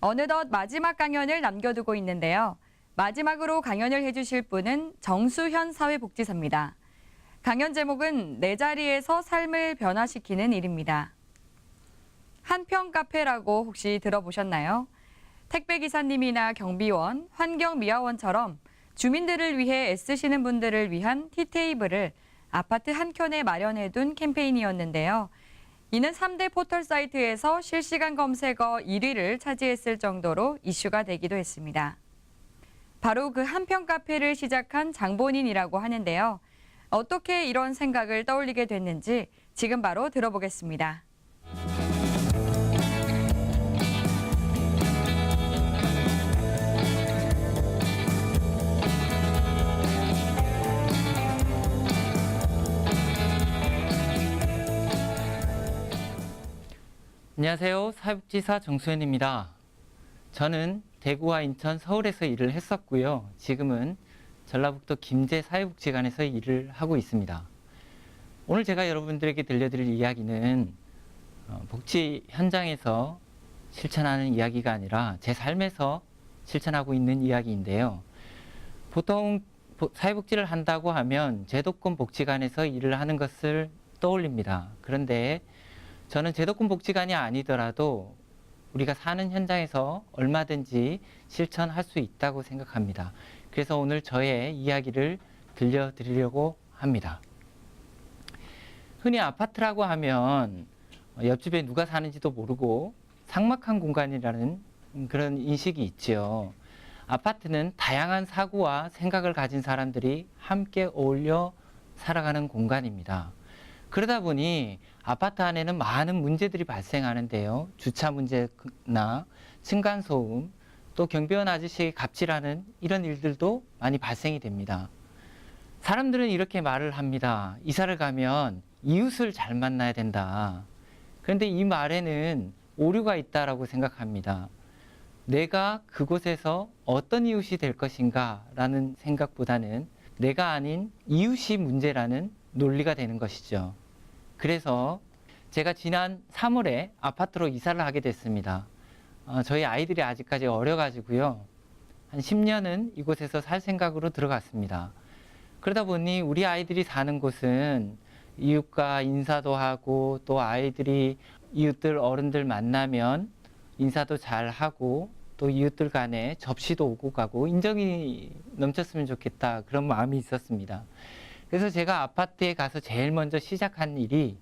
어느덧 마지막 강연을 남겨두고 있는데요. 마지막으로 강연을 해주실 분은 정수현 사회복지사입니다. 강연 제목은 내 자리에서 삶을 변화시키는 일입니다. 한평 카페라고 혹시 들어보셨나요? 택배기사님이나 경비원, 환경미화원처럼 주민들을 위해 애쓰시는 분들을 위한 티테이블을 아파트 한켠에 마련해둔 캠페인이었는데요. 이는 3대 포털 사이트에서 실시간 검색어 1위를 차지했을 정도로 이슈가 되기도 했습니다. 바로 그 한평 카페를 시작한 장본인이라고 하는데요. 어떻게 이런 생각을 떠올리게 됐는지 지금 바로 들어보겠습니다. 안녕하세요. 사회복지사 정수현입니다. 저는 대구와 인천, 서울에서 일을 했었고요. 지금은 전라북도 김제 사회복지관에서 일을 하고 있습니다. 오늘 제가 여러분들에게 들려드릴 이야기는 복지 현장에서 실천하는 이야기가 아니라 제 삶에서 실천하고 있는 이야기인데요. 보통 사회복지를 한다고 하면 제도권 복지관에서 일을 하는 것을 떠올립니다. 그런데 저는 제도권 복지관이 아니더라도 우리가 사는 현장에서 얼마든지 실천할 수 있다고 생각합니다. 그래서 오늘 저의 이야기를 들려드리려고 합니다. 흔히 아파트라고 하면 옆집에 누가 사는지도 모르고 삭막한 공간이라는 그런 인식이 있지요. 아파트는 다양한 사고와 생각을 가진 사람들이 함께 어울려 살아가는 공간입니다. 그러다 보니 아파트 안에는 많은 문제들이 발생하는데요. 주차 문제나 층간소음, 또 경비원 아저씨에게 갑질하는 이런 일들도 많이 발생이 됩니다. 사람들은 이렇게 말을 합니다. 이사를 가면 이웃을 잘 만나야 된다. 그런데 이 말에는 오류가 있다라고 생각합니다. 내가 그곳에서 어떤 이웃이 될 것인가 라는 생각보다는 내가 아닌 이웃이 문제라는 논리가 되는 것이죠. 그래서 제가 지난 3월에 아파트로 이사를 하게 됐습니다. 저희 아이들이 아직까지 어려가지고요. 한 10년은 이곳에서 살 생각으로 들어갔습니다. 그러다 보니 우리 아이들이 사는 곳은 이웃과 인사도 하고 또 아이들이 이웃들 어른들 만나면 인사도 잘 하고 또 이웃들 간에 접시도 오고 가고 인정이 넘쳤으면 좋겠다 그런 마음이 있었습니다. 그래서 제가 아파트에 가서 제일 먼저 시작한 일이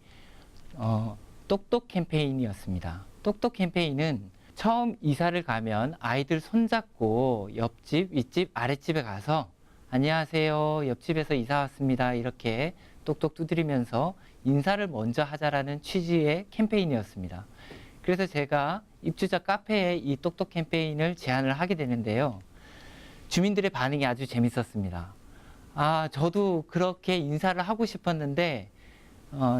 똑똑 캠페인이었습니다. 똑똑 캠페인은 처음 이사를 가면 아이들 손잡고 옆집, 윗집, 아랫집에 가서 안녕하세요, 옆집에서 이사 왔습니다. 이렇게 똑똑 두드리면서 인사를 먼저 하자라는 취지의 캠페인이었습니다. 그래서 제가 입주자 카페에 이 똑똑 캠페인을 제안을 하게 되는데요. 주민들의 반응이 아주 재밌었습니다. 저도 그렇게 인사를 하고 싶었는데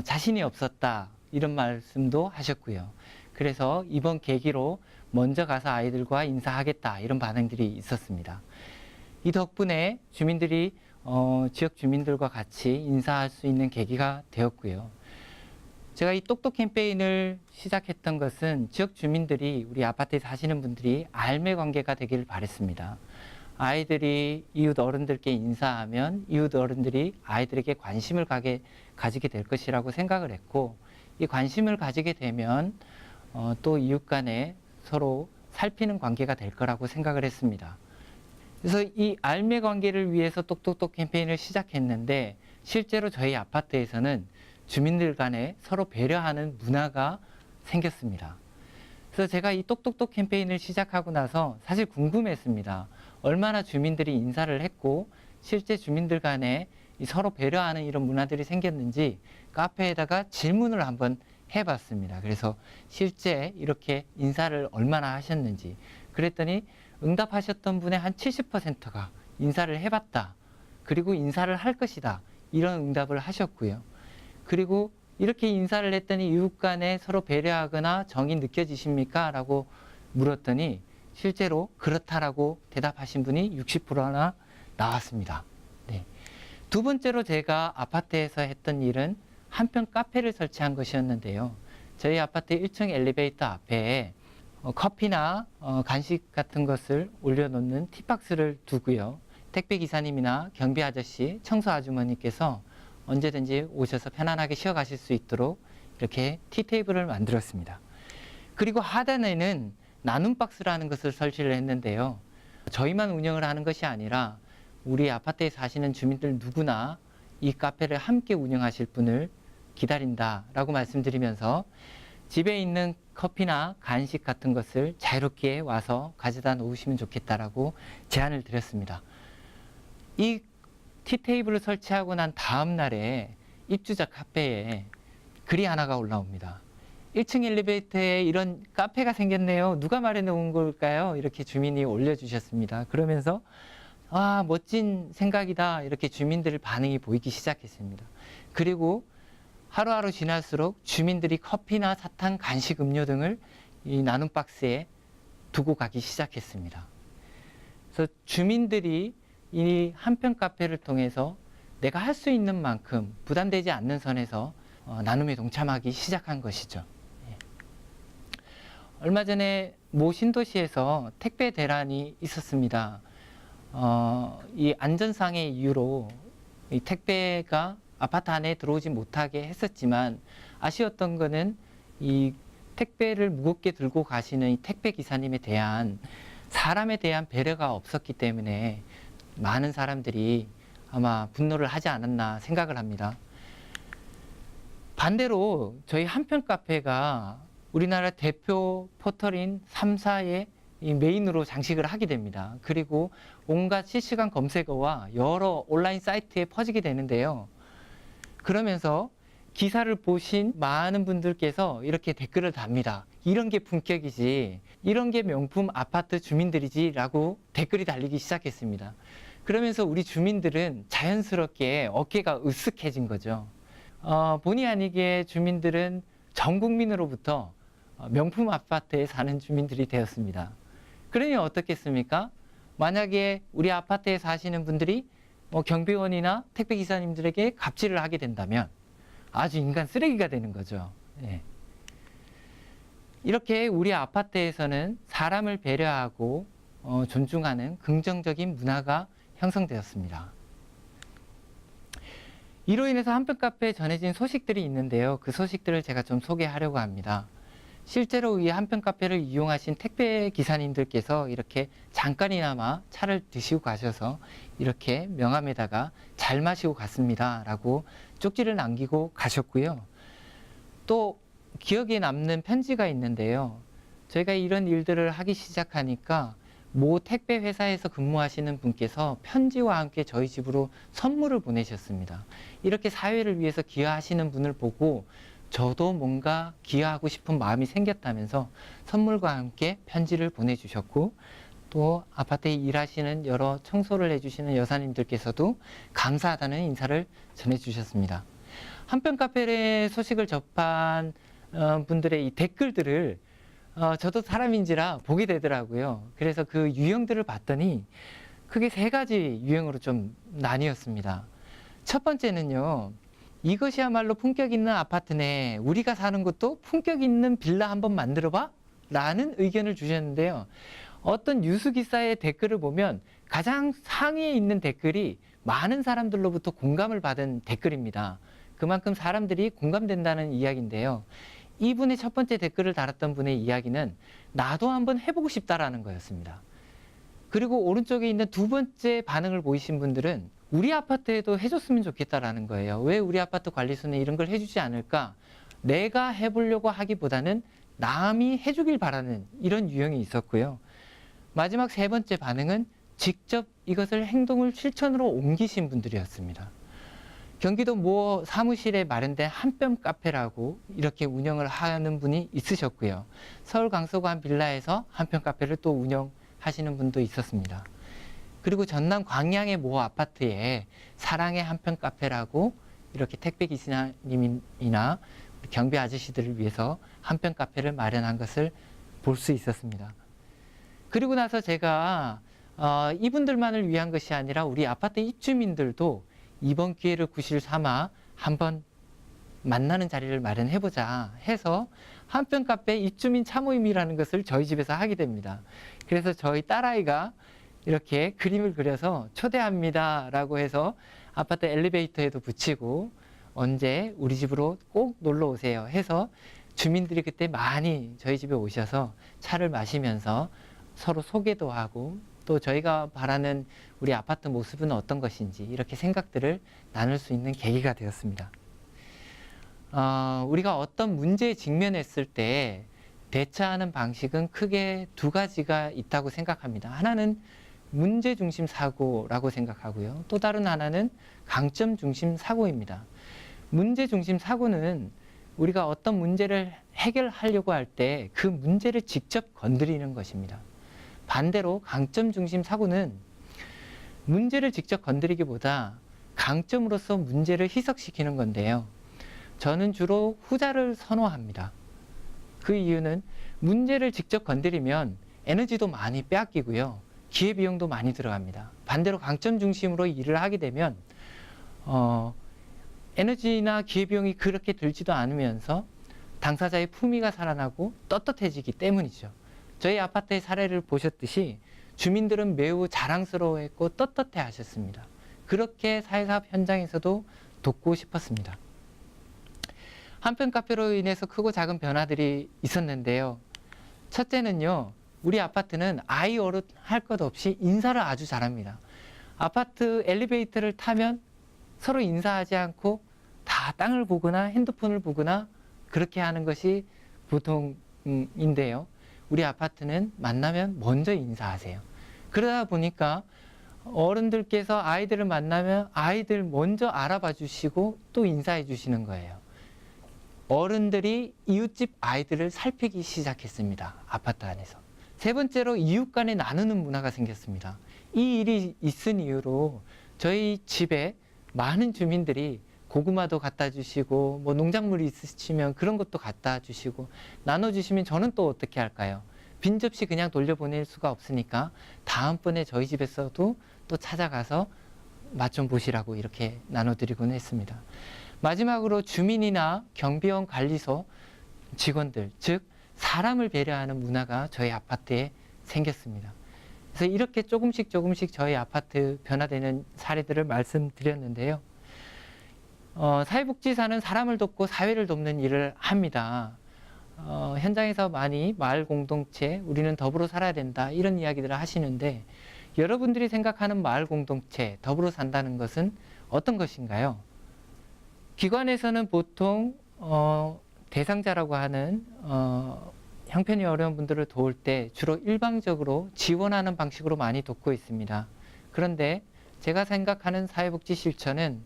자신이 없었다 이런 말씀도 하셨고요. 그래서 이번 계기로 먼저 가서 아이들과 인사하겠다 이런 반응들이 있었습니다. 이 덕분에 주민들이 지역 주민들과 같이 인사할 수 있는 계기가 되었고요. 제가 이 똑똑 캠페인을 시작했던 것은 지역 주민들이 우리 아파트에 사시는 분들이 알매 관계가 되기를 바랬습니다. 아이들이 이웃 어른들께 인사하면 이웃 어른들이 아이들에게 관심을 가지게 될 것이라고 생각을 했고 이 관심을 가지게 되면 또 이웃 간에 서로 살피는 관계가 될 거라고 생각을 했습니다. 그래서 이 알매 관계를 위해서 똑똑똑 캠페인을 시작했는데 실제로 저희 아파트에서는 주민들 간에 서로 배려하는 문화가 생겼습니다. 그래서 제가 이 똑똑똑 캠페인을 시작하고 나서 사실 궁금했습니다. 얼마나 주민들이 인사를 했고 실제 주민들 간에 서로 배려하는 이런 문화들이 생겼는지 카페에다가 질문을 한번 해봤습니다. 그래서 실제 이렇게 인사를 얼마나 하셨는지 그랬더니 응답하셨던 분의 한 70%가 인사를 해봤다. 그리고 인사를 할 것이다. 이런 응답을 하셨고요. 그리고 이렇게 인사를 했더니 이웃 간에 서로 배려하거나 정이 느껴지십니까? 라고 물었더니 실제로 그렇다라고 대답하신 분이 60%나 나왔습니다. 네. 두 번째로 제가 아파트에서 했던 일은 한평 카페를 설치한 것이었는데요. 저희 아파트 1층 엘리베이터 앞에 커피나 간식 같은 것을 올려놓는 티박스를 두고요. 택배 기사님이나 경비 아저씨, 청소 아주머니께서 언제든지 오셔서 편안하게 쉬어가실 수 있도록 이렇게 티테이블을 만들었습니다. 그리고 하단에는 나눔 박스라는 것을 설치를 했는데요. 저희만 운영을 하는 것이 아니라 우리 아파트에 사시는 주민들 누구나 이 카페를 함께 운영하실 분을 기다린다라고 말씀드리면서 집에 있는 커피나 간식 같은 것을 자유롭게 와서 가져다 놓으시면 좋겠다라고 제안을 드렸습니다. 이 티테이블을 설치하고 난 다음 날에 입주자 카페에 글이 하나가 올라옵니다. 1층 엘리베이터에 이런 카페가 생겼네요. 누가 마련해 놓은 걸까요? 이렇게 주민이 올려주셨습니다. 그러면서 아, 멋진 생각이다. 이렇게 주민들 반응이 보이기 시작했습니다. 그리고 하루하루 지날수록 주민들이 커피나 사탕, 간식, 음료 등을 이 나눔 박스에 두고 가기 시작했습니다. 그래서 주민들이 이 한편 카페를 통해서 내가 할 수 있는 만큼 부담되지 않는 선에서 나눔에 동참하기 시작한 것이죠. 얼마 전에 모 신도시에서 택배 대란이 있었습니다. 이 안전상의 이유로 이 택배가 아파트 안에 들어오지 못하게 했었지만 아쉬웠던 것은 이 택배를 무겁게 들고 가시는 이 택배 기사님에 대한 사람에 대한 배려가 없었기 때문에 많은 사람들이 아마 분노를 하지 않았나 생각을 합니다. 반대로 저희 한편 카페가 우리나라 대표 포털인 3사의 이 메인으로 장식을 하게 됩니다. 그리고 온갖 실시간 검색어와 여러 온라인 사이트에 퍼지게 되는데요. 그러면서 기사를 보신 많은 분들께서 이렇게 댓글을 답니다. 이런 게 품격이지, 이런 게 명품 아파트 주민들이지 라고 댓글이 달리기 시작했습니다. 그러면서 우리 주민들은 자연스럽게 어깨가 으쓱해진 거죠. 본의 아니게 주민들은 전 국민으로부터 명품 아파트에 사는 주민들이 되었습니다. 그러니 어떻겠습니까? 만약에 우리 아파트에 사시는 분들이 경비원이나 택배기사님들에게 갑질을 하게 된다면 아주 인간 쓰레기가 되는 거죠. 예. 이렇게 우리 아파트에서는 사람을 배려하고 존중하는 긍정적인 문화가 형성되었습니다. 이로 인해서 한편 카페에 전해진 소식들이 있는데요. 그 소식들을 제가 좀 소개하려고 합니다. 실제로 이 한편 카페를 이용하신 택배 기사님들께서 이렇게 잠깐이나마 차를 드시고 가셔서 이렇게 명함에다가 잘 마시고 갔습니다 라고 쪽지를 남기고 가셨고요. 또 기억에 남는 편지가 있는데요. 저희가 이런 일들을 하기 시작하니까 모 택배 회사에서 근무하시는 분께서 편지와 함께 저희 집으로 선물을 보내셨습니다. 이렇게 사회를 위해서 기여하시는 분을 보고 저도 뭔가 기여하고 싶은 마음이 생겼다면서 선물과 함께 편지를 보내주셨고, 또 아파트에 일하시는 여러 청소를 해주시는 여사님들께서도 감사하다는 인사를 전해주셨습니다. 한편 카페의 소식을 접한 분들의 이 댓글들을 저도 사람인지라 보게 되더라고요. 그래서 그 유형들을 봤더니 크게 세 가지 유형으로 좀 나뉘었습니다. 첫 번째는요, 이것이야말로 품격 있는 아파트네, 우리가 사는 곳도 품격 있는 빌라 한번 만들어봐? 라는 의견을 주셨는데요. 어떤 뉴스기사의 댓글을 보면 가장 상위에 있는 댓글이 많은 사람들로부터 공감을 받은 댓글입니다. 그만큼 사람들이 공감된다는 이야기인데요. 이분의 첫 번째 댓글을 달았던 분의 이야기는 나도 한번 해보고 싶다라는 거였습니다. 그리고 오른쪽에 있는 두 번째 반응을 보이신 분들은 우리 아파트에도 해줬으면 좋겠다라는 거예요. 왜 우리 아파트 관리소는 이런 걸 해주지 않을까? 내가 해보려고 하기보다는 남이 해주길 바라는 이런 유형이 있었고요. 마지막 세 번째 반응은 직접 이것을 행동을 실천으로 옮기신 분들이었습니다. 경기도 모 사무실에 마련된 한편 카페라고 이렇게 운영을 하는 분이 있으셨고요. 서울 강서구 빌라에서 한편 카페를 또 운영하시는 분도 있었습니다. 그리고 전남 광양의 모 아파트에 사랑의 한편 카페라고 이렇게 택배 기사님이나 경비 아저씨들을 위해서 한편 카페를 마련한 것을 볼 수 있었습니다. 그리고 나서 제가 이분들만을 위한 것이 아니라 우리 아파트 입주민들도 이번 기회를 구실 삼아 한번 만나는 자리를 마련해보자 해서 한편 카페 입주민 참모임이라는 것을 저희 집에서 하게 됩니다. 그래서 저희 딸아이가 이렇게 그림을 그려서 초대합니다라고 해서 아파트 엘리베이터에도 붙이고 언제 우리 집으로 꼭 놀러 오세요 해서 주민들이 그때 많이 저희 집에 오셔서 차를 마시면서 서로 소개도 하고 또 저희가 바라는 우리 아파트 모습은 어떤 것인지 이렇게 생각들을 나눌 수 있는 계기가 되었습니다. 우리가 어떤 문제에 직면했을 때 대처하는 방식은 크게 두 가지가 있다고 생각합니다. 하나는 문제 중심 사고라고 생각하고요. 또 다른 하나는 강점 중심 사고입니다. 문제 중심 사고는 우리가 어떤 문제를 해결하려고 할 때 그 문제를 직접 건드리는 것입니다. 반대로 강점 중심 사고는 문제를 직접 건드리기보다 강점으로서 문제를 희석시키는 건데요. 저는 주로 후자를 선호합니다. 그 이유는 문제를 직접 건드리면 에너지도 많이 빼앗기고요. 기회비용도 많이 들어갑니다. 반대로 강점 중심으로 일을 하게 되면 에너지나 기회비용이 그렇게 들지도 않으면서 당사자의 품위가 살아나고 떳떳해지기 때문이죠. 저희 아파트의 사례를 보셨듯이 주민들은 매우 자랑스러워했고 떳떳해 하셨습니다. 그렇게 사회사업 현장에서도 돕고 싶었습니다. 한편 카페로 인해서 크고 작은 변화들이 있었는데요. 첫째는요, 우리 아파트는 아이 어른 할 것 없이 인사를 아주 잘합니다. 아파트 엘리베이터를 타면 서로 인사하지 않고 다 땅을 보거나 핸드폰을 보거나 그렇게 하는 것이 보통인데요. 우리 아파트는 만나면 먼저 인사하세요. 그러다 보니까 어른들께서 아이들을 만나면 아이들 먼저 알아봐 주시고 또 인사해 주시는 거예요. 어른들이 이웃집 아이들을 살피기 시작했습니다. 아파트 안에서. 세 번째로 이웃 간에 나누는 문화가 생겼습니다. 이 일이 있은 이유로 저희 집에 많은 주민들이 고구마도 갖다 주시고 뭐 농작물이 있으시면 그런 것도 갖다 주시고 나눠주시면 저는 또 어떻게 할까요? 빈 접시 그냥 돌려보낼 수가 없으니까 다음번에 저희 집에서도 또 찾아가서 맛 좀 보시라고 이렇게 나눠드리곤 했습니다. 마지막으로 주민이나 경비원 관리소 직원들, 즉 사람을 배려하는 문화가 저희 아파트에 생겼습니다. 그래서 이렇게 조금씩 저희 아파트 변화되는 사례들을 말씀드렸는데요. 사회복지사는 사람을 돕고 사회를 돕는 일을 합니다. 현장에서 많이 마을 공동체, 우리는 더불어 살아야 된다 이런 이야기들을 하시는데 여러분들이 생각하는 마을 공동체, 더불어 산다는 것은 어떤 것인가요? 기관에서는 보통 대상자라고 하는 형편이 어려운 분들을 도울 때 주로 일방적으로 지원하는 방식으로 많이 돕고 있습니다. 그런데 제가 생각하는 사회복지 실천은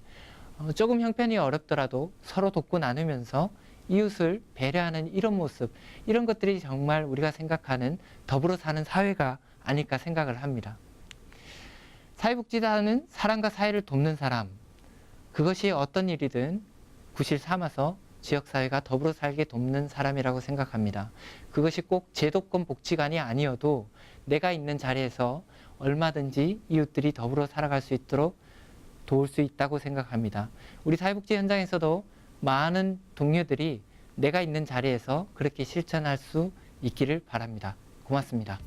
조금 형편이 어렵더라도 서로 돕고 나누면서 이웃을 배려하는 이런 모습, 이런 것들이 정말 우리가 생각하는 더불어 사는 사회가 아닐까 생각을 합니다. 사회복지사는 사람과 사회를 돕는 사람, 그것이 어떤 일이든 구실 삼아서 지역사회가 더불어 살게 돕는 사람이라고 생각합니다. 그것이 꼭 제도권 복지관이 아니어도 내가 있는 자리에서 얼마든지 이웃들이 더불어 살아갈 수 있도록 도울 수 있다고 생각합니다. 우리 사회복지 현장에서도 많은 동료들이 내가 있는 자리에서 그렇게 실천할 수 있기를 바랍니다. 고맙습니다.